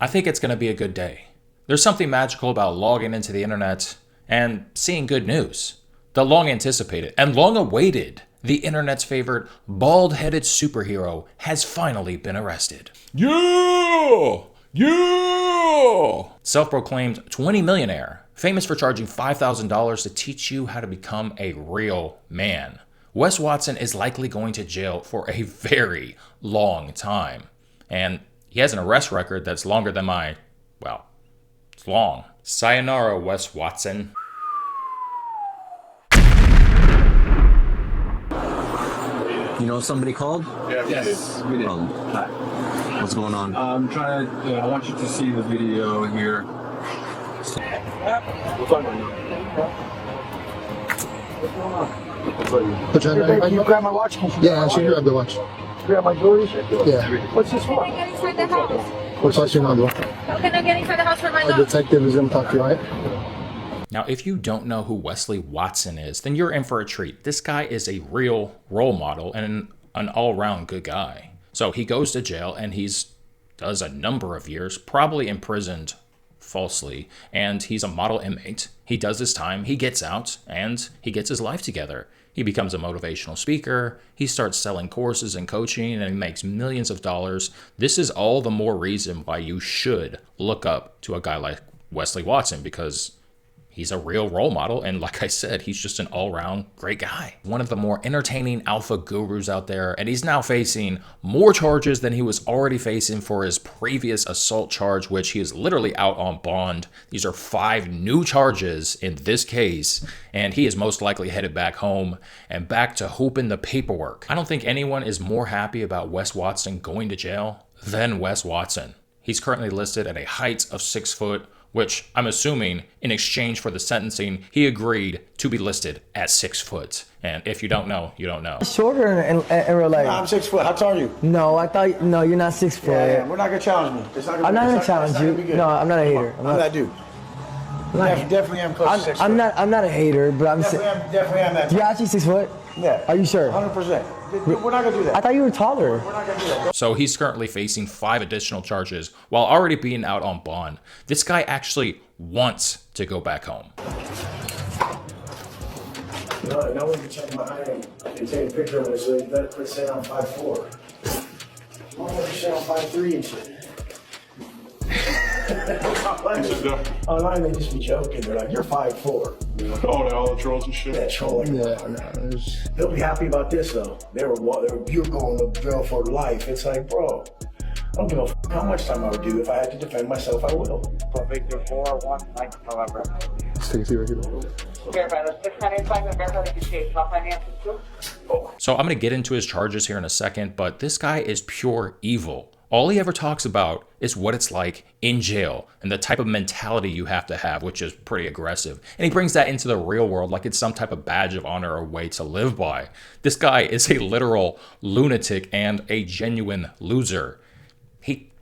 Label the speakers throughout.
Speaker 1: I think it's going to be a good day. There's something magical about logging into the internet and seeing good news. The long anticipated and long awaited, the internet's favorite bald-headed superhero has finally been arrested. Yeah! Yeah! Self-proclaimed 20 millionaire, famous for charging $5,000 to teach you how to become a real man. Wes Watson is likely going to jail for a very long time. And he has an arrest record that's longer than it's long. Sayonara, Wes Watson.
Speaker 2: You know somebody called?
Speaker 3: Yeah,
Speaker 4: Yes, we did.
Speaker 2: Hi. What's going on?
Speaker 4: I'm trying to, I want you to see the video here. We'll talk about it.
Speaker 3: Can you grab my watch?
Speaker 5: Yeah, she grabbed the watch.
Speaker 3: Grab my jewelry?
Speaker 5: Yeah.
Speaker 3: What's this for?
Speaker 6: Can I get inside the house?
Speaker 5: What's watching number?
Speaker 6: How can I get inside the house for my
Speaker 5: A
Speaker 6: dog?
Speaker 5: detective is gonna talk to you, right?
Speaker 1: Now, if you don't know who Wesley Watson is, then you're in for a treat. This guy is a real role model and an all-around good guy. So he goes to jail and does a number of years, probably imprisoned falsely, and he's a model inmate. He does his time, he gets out, and he gets his life together. He becomes a motivational speaker, he starts selling courses and coaching, and he makes millions of dollars. This is all the more reason why you should look up to a guy like Wesley Watson, because he's a real role model, and like I said, he's just an all-around great guy. One of the more entertaining alpha gurus out there, and he's now facing more charges than he was already facing for his previous assault charge, which he is literally out on bond. These are 5 new charges in this case, and he is most likely headed back home and back to hooping the paperwork. I don't think anyone is more happy about Wes Watson going to jail than Wes Watson. He's currently listed at a height of 6 foot, which I'm assuming in exchange for the sentencing, he agreed to be listed at 6 foot. And if you don't know, you don't know.
Speaker 7: Shorter in real life.
Speaker 3: I'm 6 foot. How tall are you?
Speaker 7: No, I thought, no, you're not 6 foot.
Speaker 3: Yeah, we're not gonna challenge me.
Speaker 7: I'm not gonna challenge you. No, I'm not a hater.
Speaker 3: I'm that dude. Definitely am close to 6 foot.
Speaker 7: I'm not a hater, but I'm
Speaker 3: Definitely am that.
Speaker 7: You're actually 6 foot?
Speaker 3: Yeah.
Speaker 7: Are you sure?
Speaker 3: 100%. We're not gonna do that.
Speaker 7: I thought you were taller.
Speaker 3: We're not gonna do that.
Speaker 1: So he's currently facing 5 additional charges while already being out on bond. This guy actually wants to go back home.
Speaker 8: No one can check my height. I can take a picture of it, so you better quit saying I'm 5'4". Why don't you say I'm 5'3" and shit? Online, they just be joking. They're like, "You're 5'4".
Speaker 4: Oh, all the trolls and shit.
Speaker 8: Yeah, trolling. They'll be happy about this though. You're going to jail for life. It's like, bro, I don't give a how much time I would do. If I had to defend myself, I will.
Speaker 9: For Victor 419 November.
Speaker 5: Let's take a seat right here.
Speaker 9: Verify the 695 and verify the case. Not finances too.
Speaker 1: So I'm going to get into his charges here in a second, but this guy is pure evil. All he ever talks about is what it's like in jail and the type of mentality you have to have, which is pretty aggressive. And he brings that into the real world like it's some type of badge of honor or way to live by. This guy is a literal lunatic and a genuine loser.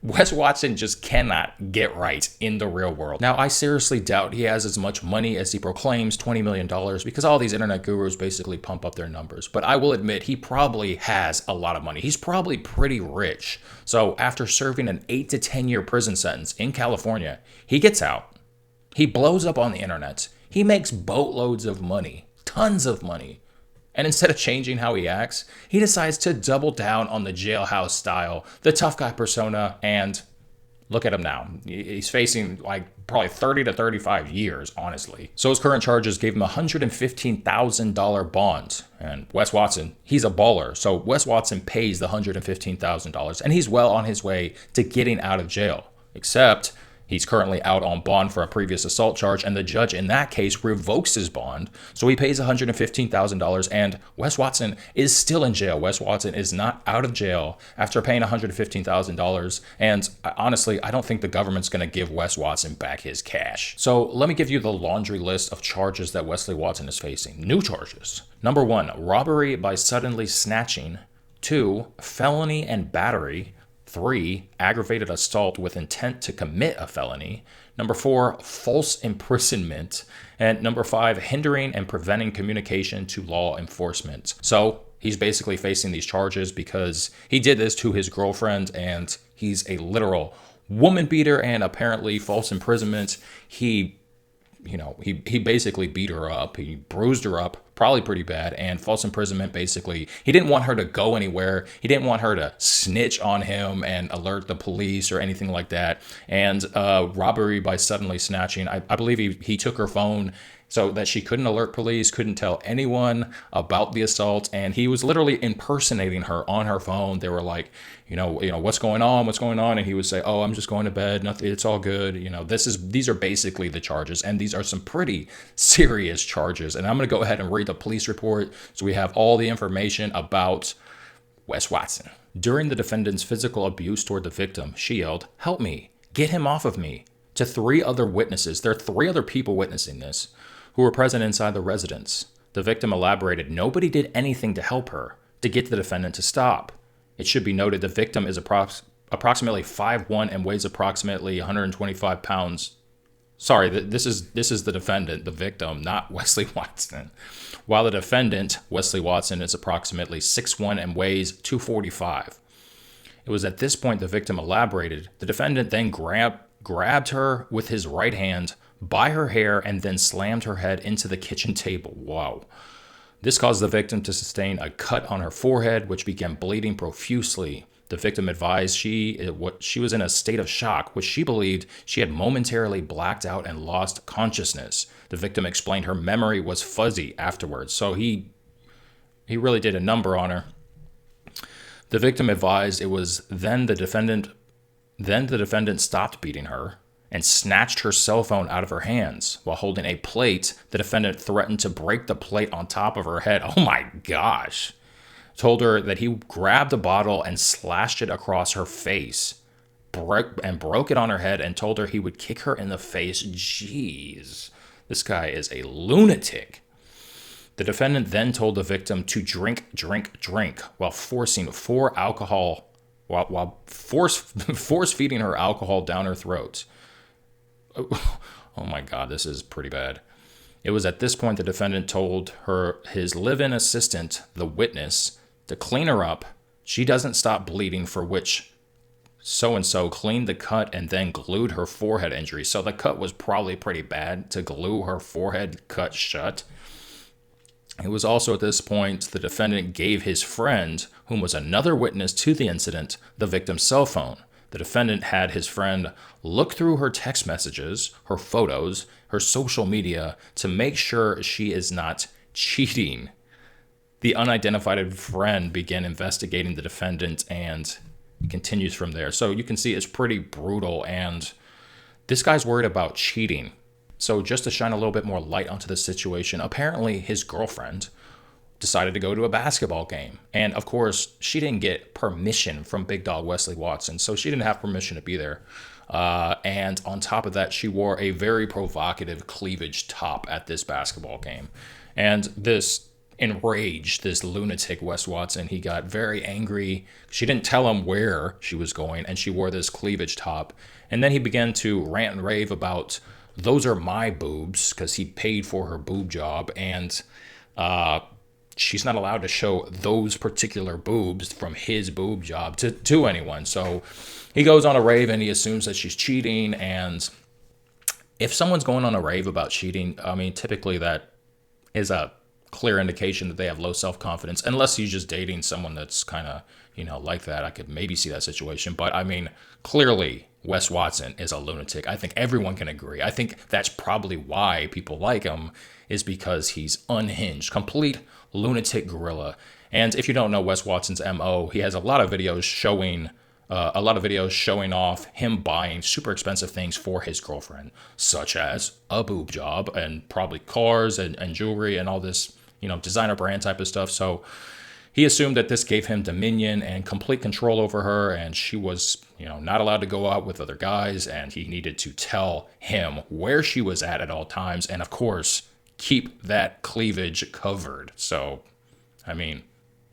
Speaker 1: Wes Watson just cannot get right in the real world. Now, I seriously doubt he has as much money as he proclaims, $20 million, because all these internet gurus basically pump up their numbers. But I will admit, he probably has a lot of money. He's probably pretty rich. So after serving an 8 to 10 year prison sentence in California, he gets out. He blows up on the internet. He makes boatloads of money, tons of money. And instead of changing how he acts, he decides to double down on the jailhouse style, the tough guy persona, and look at him now. He's facing like probably 30 to 35 years, honestly. So his current charges gave him a $115,000 bond. And Wes Watson, he's a baller. So Wes Watson pays the $115,000, and he's well on his way to getting out of jail. Except he's currently out on bond for a previous assault charge, and the judge in that case revokes his bond. So he pays $115,000, and Wes Watson is still in jail. Wes Watson is not out of jail after paying $115,000. And honestly, I don't think the government's going to give Wes Watson back his cash. So let me give you the laundry list of charges that Wesley Watson is facing. New charges. Number 1, robbery by suddenly snatching. 2, felony and battery. 3, aggravated assault with intent to commit a felony. Number 4, false imprisonment. And number 5, hindering and preventing communication to law enforcement. So He's basically facing these charges because he did this to his girlfriend, and he's a literal woman beater and apparently false imprisonment. He basically beat her up. He bruised her up, probably pretty bad, and false imprisonment, basically. He didn't want her to go anywhere. He didn't want her to snitch on him and alert the police or anything like that. And robbery by suddenly snatching. I believe he took her phone so that she couldn't alert police, couldn't tell anyone about the assault, and he was literally impersonating her on her phone. They were like, what's going on? What's going on? And he would say, oh, I'm just going to bed. Nothing. It's all good. These are basically the charges, and these are some pretty serious charges. And I'm going to go ahead and read the police report so we have all the information about Wes Watson. During the defendant's physical abuse toward the victim, she yelled, "Help me, get him off of me," to 3 other witnesses. There are 3 other people witnessing this who were present inside the residence. The victim elaborated, nobody did anything to help her, to get the defendant to stop. It should be noted the victim is approximately 5'1" and weighs approximately 125 pounds. Sorry, this is the defendant, the victim, not Wesley Watson. While the defendant, Wesley Watson, is approximately 6'1" and weighs 245. It was at this point the victim elaborated. The defendant then grabbed her with his right hand by her hair and then slammed her head into the kitchen table. Wow. This caused the victim to sustain a cut on her forehead, which began bleeding profusely. The victim advised she was in a state of shock, which she believed she had momentarily blacked out and lost consciousness. The victim explained her memory was fuzzy afterwards, so he really did a number on her. The victim advised it was then the defendant stopped beating her and snatched her cell phone out of her hands. While holding a plate, the defendant threatened to break the plate on top of her head. Oh my gosh. Told her that he grabbed a bottle and slashed it across her face, broke it on her head, and told her he would kick her in the face. Jeez, this guy is a lunatic. The defendant then told the victim to drink, while force feeding her alcohol down her throat. Oh my God, this is pretty bad. It was at this point the defendant told his live-in assistant, the witness, to clean her up. She doesn't stop bleeding, for which so-and-so cleaned the cut and then glued her forehead injury. So the cut was probably pretty bad to glue her forehead cut shut. It was also at this point the defendant gave his friend, whom was another witness to the incident, the victim's cell phone. The defendant had his friend look through her text messages, her photos, her social media to make sure she is not cheating. The unidentified friend began investigating the defendant, and it continues from there. So you can see it's pretty brutal, and this guy's worried about cheating. So just to shine a little bit more light onto the situation, apparently his girlfriend decided to go to a basketball game. And of course, she didn't get permission from Big Dog Wesley Watson, so she didn't have permission to be there. And on top of that, she wore a very provocative cleavage top at this basketball game. And this enraged this lunatic Wes Watson. He got very angry. She didn't tell him where she was going, and she wore this cleavage top. And then he began to rant and rave about, those are my boobs, because he paid for her boob job, and she's not allowed to show those particular boobs from his boob job to anyone. So he goes on a rave and he assumes that she's cheating. And if someone's going on a rave about cheating, I mean, typically that is a clear indication that they have low self-confidence, unless he's just dating someone that's kind of, like that. I could maybe see that situation. But I mean, clearly Wes Watson is a lunatic. I think everyone can agree. I think that's probably why people like him, is because he's unhinged, complete lunatic gorilla. And if you don't know Wes Watson's MO, he has a lot of videos showing off him buying super expensive things for his girlfriend, such as a boob job and probably cars and jewelry and all this, designer brand type of stuff. So he assumed that this gave him dominion and complete control over her, and she was, not allowed to go out with other guys, and he needed to tell him where she was at all times, and of course, keep that cleavage covered. So, I mean,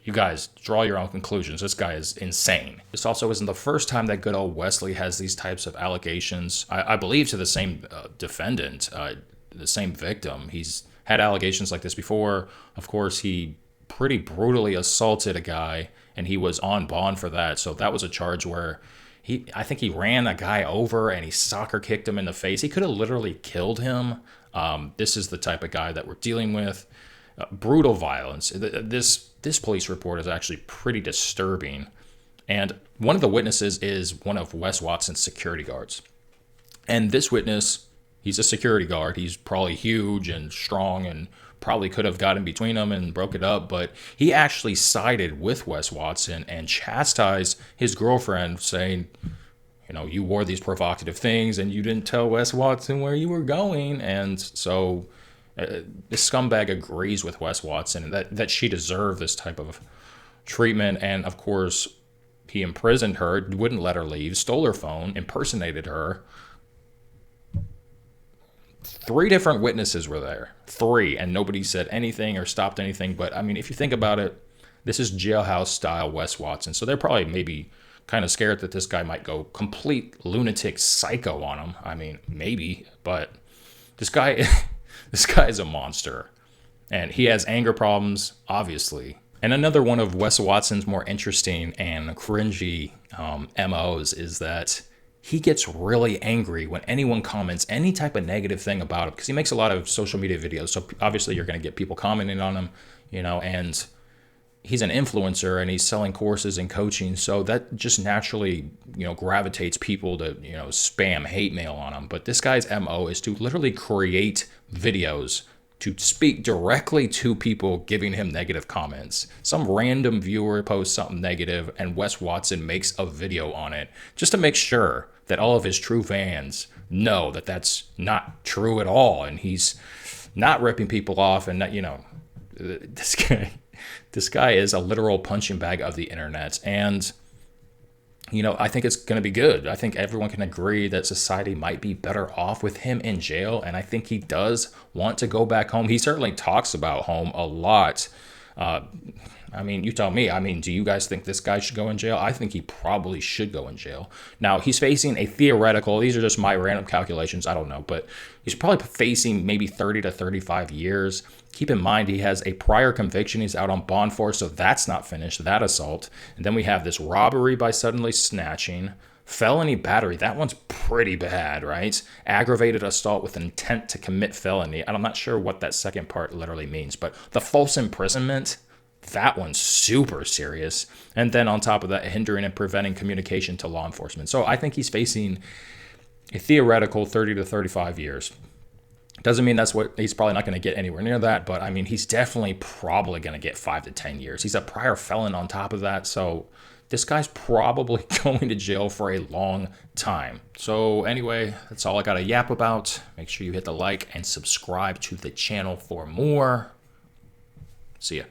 Speaker 1: you guys draw your own conclusions. This guy is insane. This also isn't the first time that good old Wesley has these types of allegations. I believe to the same defendant, the same victim. He's had allegations like this before. Of course, he pretty brutally assaulted a guy, and he was on bond for that. So that was a charge where I think he ran a guy over and he soccer kicked him in the face. He could have literally killed him. This is the type of guy that we're dealing with. Brutal violence. This police report is actually pretty disturbing. And one of the witnesses is one of Wes Watson's security guards. And this witness, he's a security guard. He's probably huge and strong and probably could have gotten between them and broke it up. But he actually sided with Wes Watson and chastised his girlfriend, saying, you know, you wore these provocative things and you didn't tell Wes Watson where you were going. And so this scumbag agrees with Wes Watson that she deserved this type of treatment. And of course, he imprisoned her, wouldn't let her leave, stole her phone, impersonated her. 3 different witnesses were there. 3, and nobody said anything or stopped anything. But I mean, if you think about it, this is jailhouse style Wes Watson. So they're probably maybe kind of scared that this guy might go complete lunatic psycho on him. I mean, maybe, but this guy is a monster. And he has anger problems, obviously. And another one of Wes Watson's more interesting and cringy MOs is that he gets really angry when anyone comments any type of negative thing about him, because he makes a lot of social media videos. So obviously you're going to get people commenting on him, you know, and he's an influencer and he's selling courses and coaching. So that just naturally, you know, gravitates people to, you know, spam hate mail on him. But this guy's MO is to literally create videos to speak directly to people giving him negative comments. Some random viewer posts something negative and Wes Watson makes a video on it just to make sure that all of his true fans know that that's not true at all. And he's not ripping people off and not, you know, this guy is a literal punching bag of the internet. And you know, I think it's going to be good. I think everyone can agree that society might be better off with him in jail. And I think he does want to go back home. He certainly talks about home a lot. I mean, you tell me. I mean, do you guys think this guy should go in jail? I think he probably should go in jail. Now, he's facing a theoretical, these are just my random calculations, I don't know, but he's probably facing maybe 30 to 35 years. Keep in mind, he has a prior conviction he's out on bond for, so that's not finished, that assault. And then we have this robbery by suddenly snatching, felony battery, that one's pretty bad, right? Aggravated assault with intent to commit felony. I'm not sure what that second part literally means, but the false imprisonment, that one's super serious. And then on top of that, hindering and preventing communication to law enforcement. So I think he's facing a theoretical 30 to 35 years. Doesn't mean that's what he's probably not going to get anywhere near that, but I mean, he's definitely probably going to get 5 to 10 years. He's a prior felon on top of that. So this guy's probably going to jail for a long time. So anyway, that's all I got to yap about. Make sure you hit the like and subscribe to the channel for more. See ya.